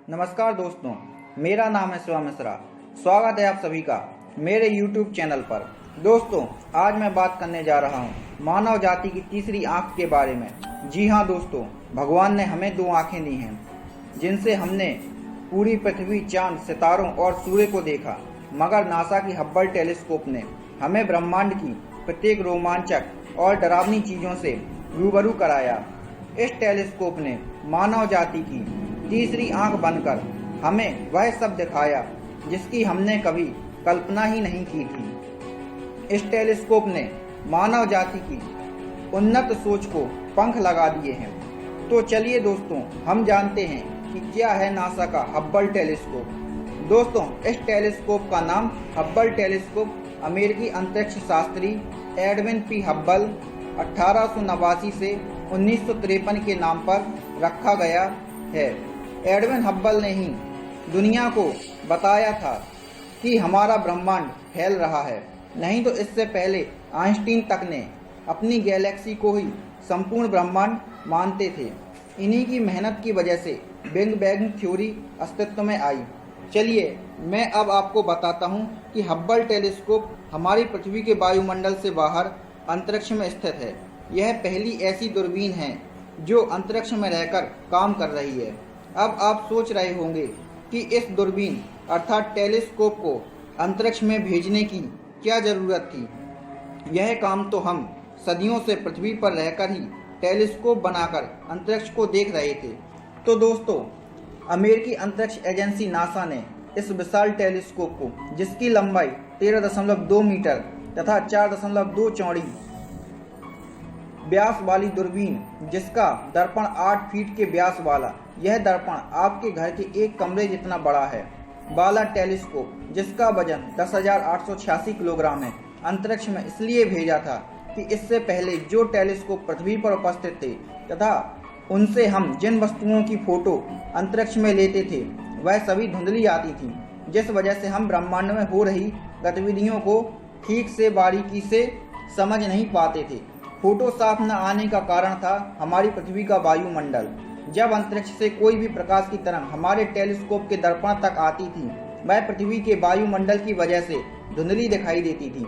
नमस्कार दोस्तों, मेरा नाम है शिवा मिश्रा। स्वागत है आप सभी का मेरे YouTube चैनल पर। दोस्तों, आज मैं बात करने जा रहा हूँ मानव जाति की तीसरी आंख के बारे में। जी हाँ दोस्तों, भगवान ने हमें दो आंखें दी हैं जिनसे हमने पूरी पृथ्वी, चांद, सितारों और सूर्य को देखा। मगर नासा की हब्बल टेलीस्कोप ने हमें ब्रह्मांड की प्रत्येक रोमांचक और डरावनी चीजों से रूबरू कराया। इस टेलीस्कोप ने मानव जाति की तीसरी आंख बनकर हमें वह सब दिखाया जिसकी हमने कभी कल्पना ही नहीं की थी। इस टेलीस्कोप ने मानव जाति की उन्नत सोच को पंख लगा दिए हैं। तो चलिए दोस्तों, हम जानते हैं कि क्या है नासा का हब्बल टेलीस्कोप। दोस्तों, इस टेलीस्कोप का नाम हब्बल टेलीस्कोप अमेरिकी अंतरिक्ष शास्त्री एडविन पी हब्बल 1889 से 1953 के नाम पर रखा गया है। एडविन हब्बल ने ही दुनिया को बताया था कि हमारा ब्रह्मांड फैल रहा है। नहीं तो इससे पहले आइंस्टीन तक ने अपनी गैलेक्सी को ही संपूर्ण ब्रह्मांड मानते थे। इन्हीं की मेहनत की वजह से बिग बैंग थ्योरी अस्तित्व में आई। चलिए मैं अब आपको बताता हूँ कि हब्बल टेलीस्कोप हमारी पृथ्वी के वायुमंडल से बाहर अंतरिक्ष में स्थित है। यह पहली ऐसी दूरबीन है जो अंतरिक्ष में रहकर काम कर रही है। अब आप सोच रहे होंगे कि इस दूरबीन अर्थात टेलीस्कोप को अंतरिक्ष में भेजने की क्या ज़रूरत थी। यह काम तो हम सदियों से पृथ्वी पर रहकर ही टेलीस्कोप बनाकर अंतरिक्ष को देख रहे थे। तो दोस्तों, अमेरिकी अंतरिक्ष एजेंसी नासा ने इस विशाल टेलीस्कोप को, जिसकी लंबाई 13.2 मीटर तथा 4.2 चौड़ी व्यास वाली दूरबीन, जिसका दर्पण 8 फीट के व्यास वाला, यह दर्पण आपके घर के एक कमरे जितना बड़ा है, वाला टेलीस्कोप, जिसका वजन 10,886 किलोग्राम है, अंतरिक्ष में इसलिए भेजा था कि इससे पहले जो टेलीस्कोप पृथ्वी पर उपस्थित थे तथा उनसे हम जिन वस्तुओं की फोटो अंतरिक्ष में लेते थे वह सभी धुंधली आती थी, जिस वजह से हम ब्रह्मांड में हो रही गतिविधियों को ठीक से बारीकी से समझ नहीं पाते थे। फोटो साफ न आने का कारण था हमारी पृथ्वी का वायुमंडल। जब अंतरिक्ष से कोई भी प्रकाश की तरंग हमारे टेलीस्कोप के दर्पण तक आती थी, वह पृथ्वी के वायुमंडल की वजह से धुंधली दिखाई देती थी।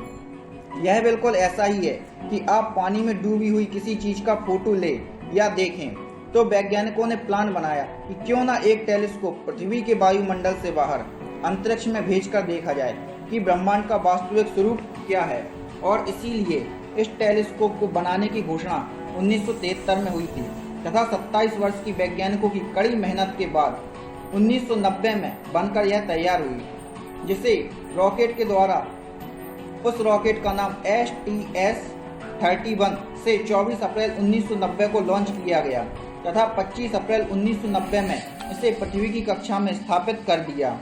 यह बिल्कुल ऐसा ही है कि आप पानी में डूबी हुई किसी चीज का फोटो ले या देखें। तो वैज्ञानिकों ने प्लान बनाया कि क्यों ना एक टेलीस्कोप पृथ्वी के वायुमंडल से बाहर अंतरिक्ष में भेजकर देखा जाए कि ब्रह्मांड का वास्तविक स्वरूप क्या है। और इसीलिए इस टेलीस्कोप को बनाने की घोषणा 1973 में हुई थी तथा 27 वर्ष की वैज्ञानिकों की कड़ी मेहनत के बाद 1990 में बनकर यह तैयार हुई, जिसे रॉकेट के द्वारा, उस रॉकेट का नाम STS-31 से 24 अप्रैल 1990 को लॉन्च किया गया तथा 25 अप्रैल 1990 में इसे पृथ्वी की कक्षा में स्थापित कर दिया।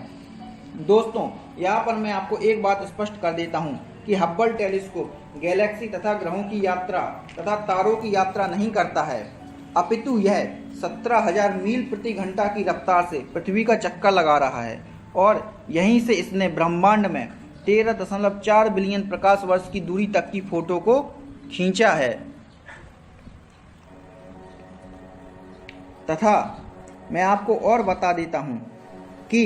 दोस्तों, यहाँ पर मैं आपको एक बात स्पष्ट कर देता हूँ कि हब्बल टेलीस्कोप गैलेक्सी तथा ग्रहों की यात्रा तथा तारों की यात्रा नहीं करता है, अपितु यह 17,000 मील प्रति घंटा की रफ्तार से पृथ्वी का चक्कर लगा रहा है और यहीं से इसने ब्रह्मांड में 13.4 बिलियन प्रकाश वर्ष की दूरी तक की फोटो को खींचा है। तथा मैं आपको और बता देता हूं कि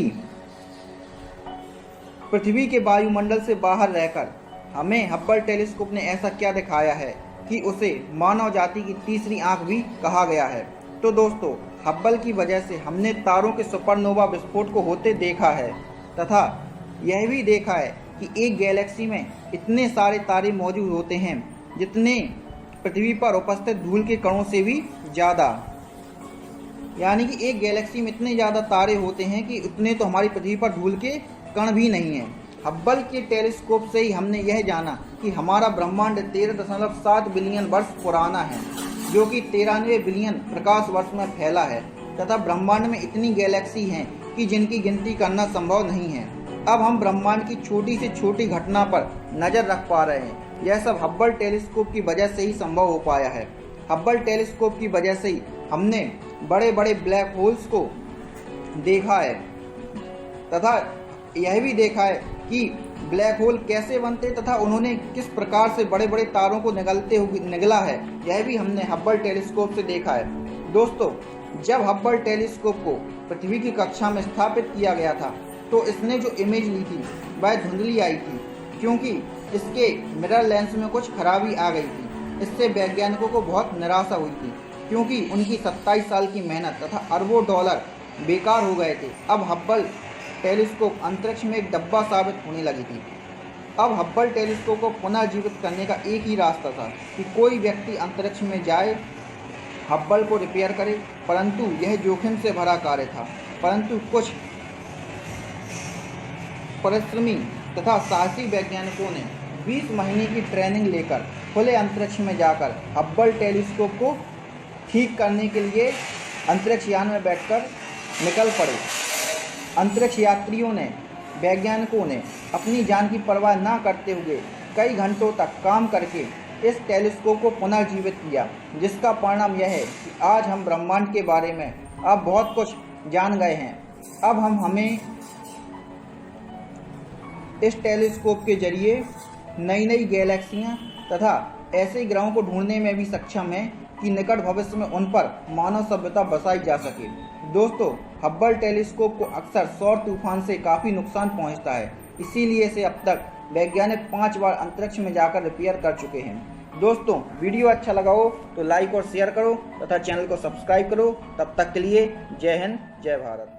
पृथ्वी के वायुमंडल से बाहर रहकर हमें हब्बल टेलीस्कोप ने ऐसा क्या दिखाया है कि उसे मानव जाति की तीसरी आंख भी कहा गया है। तो दोस्तों, हब्बल की वजह से हमने तारों के सुपरनोवा विस्फोट को होते देखा है तथा यह भी देखा है कि एक गैलेक्सी में इतने सारे तारे मौजूद होते हैं जितने पृथ्वी पर उपस्थित धूल के कणों से भी ज़्यादा। यानी कि एक गैलेक्सी में इतने ज़्यादा तारे होते हैं कि उतने तो हमारी पृथ्वी पर धूल के कण भी नहीं हैं। हब्बल के टेलीस्कोप से ही हमने यह जाना कि हमारा ब्रह्मांड 13.7 बिलियन वर्ष पुराना है, जो कि 93 बिलियन प्रकाश वर्ष में फैला है तथा ब्रह्मांड में इतनी गैलेक्सी हैं कि जिनकी गिनती करना संभव नहीं है। अब हम ब्रह्मांड की छोटी से छोटी घटना पर नज़र रख पा रहे हैं। यह सब हब्बल टेलीस्कोप की वजह से ही संभव हो पाया है। हब्बल टेलीस्कोप की वजह से ही हमने बड़े बड़े ब्लैक होल्स को देखा है तथा यह भी देखा है कि ब्लैक होल कैसे बनते तथा उन्होंने किस प्रकार से बड़े बड़े तारों को निगलते हुए निगला है, यह भी हमने हब्बल टेलीस्कोप से देखा है। दोस्तों, जब हब्बल टेलीस्कोप को पृथ्वी की कक्षा में स्थापित किया गया था तो इसने जो इमेज ली थी वह धुंधली आई थी, क्योंकि इसके मिरर लेंस में कुछ खराबी आ गई थी। इससे वैज्ञानिकों को बहुत निराशा हुई थी, क्योंकि उनकी 27 साल की मेहनत तथा अरबों डॉलर बेकार हो गए थे। अब हब्बल टेलीस्कोप अंतरिक्ष में एक डब्बा साबित होने लगी थी। अब हब्बल टेलीस्कोप को पुनर्जीवित करने का एक ही रास्ता था कि कोई व्यक्ति अंतरिक्ष में जाए, हब्बल को रिपेयर करे, परंतु यह जोखिम से भरा कार्य था। परंतु कुछ परिश्रमी तथा साहसी वैज्ञानिकों ने 20 महीने की ट्रेनिंग लेकर खुले अंतरिक्ष में जाकर हब्बल टेलीस्कोप को ठीक करने के लिए अंतरिक्ष यान में बैठकर निकल पड़े। अंतरिक्ष यात्रियों ने, वैज्ञानिकों ने अपनी जान की परवाह न करते हुए कई घंटों तक काम करके इस टेलीस्कोप को पुनर्जीवित किया, जिसका परिणाम यह है कि आज हम ब्रह्मांड के बारे में अब बहुत कुछ जान गए हैं। अब हमें इस टेलीस्कोप के जरिए नई नई गैलेक्सियां तथा ऐसे ग्रहों को ढूंढने में भी सक्षम हैं कि निकट भविष्य में उन पर मानव सभ्यता बसाई जा सके। दोस्तों, हब्बल टेलीस्कोप को अक्सर सौर तूफान से काफ़ी नुकसान पहुंचता है, इसीलिए इसे अब तक वैज्ञानिक 5 बार अंतरिक्ष में जाकर रिपेयर कर चुके हैं। दोस्तों, वीडियो अच्छा लगा हो तो लाइक और शेयर करो तथा चैनल को सब्सक्राइब करो। तब तक के लिए जय हिंद, जय भारत।